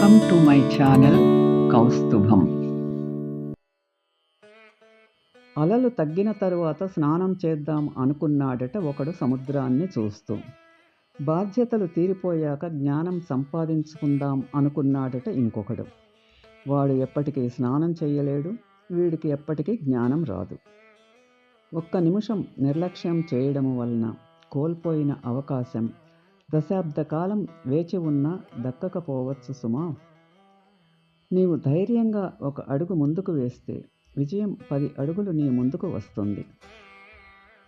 Welcome to my channel Kaustubham. అలలు తగ్గిన తరువాత స్నానం చేద్దాం అనుకున్నాడట ఒకడు సముద్రాన్ని చూస్తూ. బాధ్యతలు తీరిపోయాక జ్ఞానం సంపాదించుకుందాం అనుకున్నాడట ఇంకొకడు. వాడు ఎప్పటికీ స్నానం చెయ్యలేడు, వీడికి ఎప్పటికీ జ్ఞానం రాదు. ఒక్క నిమిషం నిర్లక్ష్యం చేయడం వలన కోల్పోయిన అవకాశం దశాబ్ద కాలం వేచి ఉన్నా దక్కకపోవచ్చు సుమా. నీవు ధైర్యంగా ఒక అడుగు ముందుకు వేస్తే విజయం 10 అడుగులు నీ ముందుకు వస్తుంది.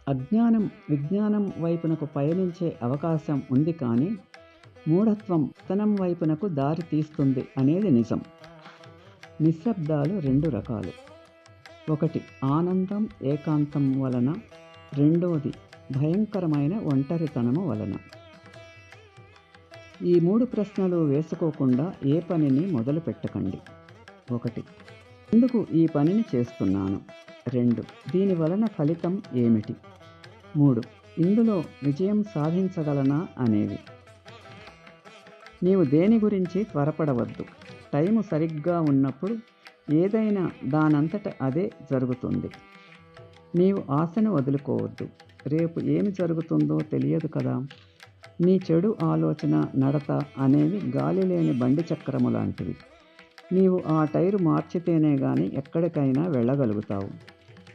అజ్ఞానం విజ్ఞానం వైపునకు పయనించే అవకాశం ఉంది, కానీ మూఢత్వం పతనం వైపునకు దారి తీస్తుంది అనేది నిజం. నిశ్శబ్దాలు 2 రకాలు. ఒకటి ఆనందం ఏకాంతం వలన, రెండోది భయంకరమైన ఒంటరితనము వలన. ఈ 3 ప్రశ్నలు వేసుకోకుండా ఏ పనిని మొదలు పెట్టకండి. 1. ఎందుకు ఈ పనిని చేస్తున్నాను? 2. దీని వలన ఫలితం ఏమిటి? 3. ఇందులో విజయం సాధించగలనా అనేవి. నీవు దేని గురించి త్వరపడవద్దు. టైము సరిగ్గా ఉన్నప్పుడు ఏదైనా దానంతట అదే జరుగుతుంది. నీవు ఆశను వదులుకోవద్దు. రేపు ఏమి జరుగుతుందో తెలియదు కదా. నీ చెడు ఆలోచన, నడత అనేవి గాలి లేని బండి చక్రము లాంటివి. నీవు ఆ టైరు మార్చితేనే గాని ఎక్కడికైనా వెళ్ళగలుగుతావు.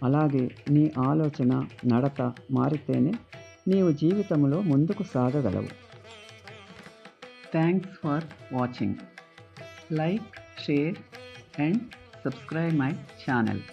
అలాగే నీ ఆలోచన, నడత మారితేనే నీవు జీవితంలో ముందుకు సాగగలవు. Thanks for watching. Like, share and subscribe my channel.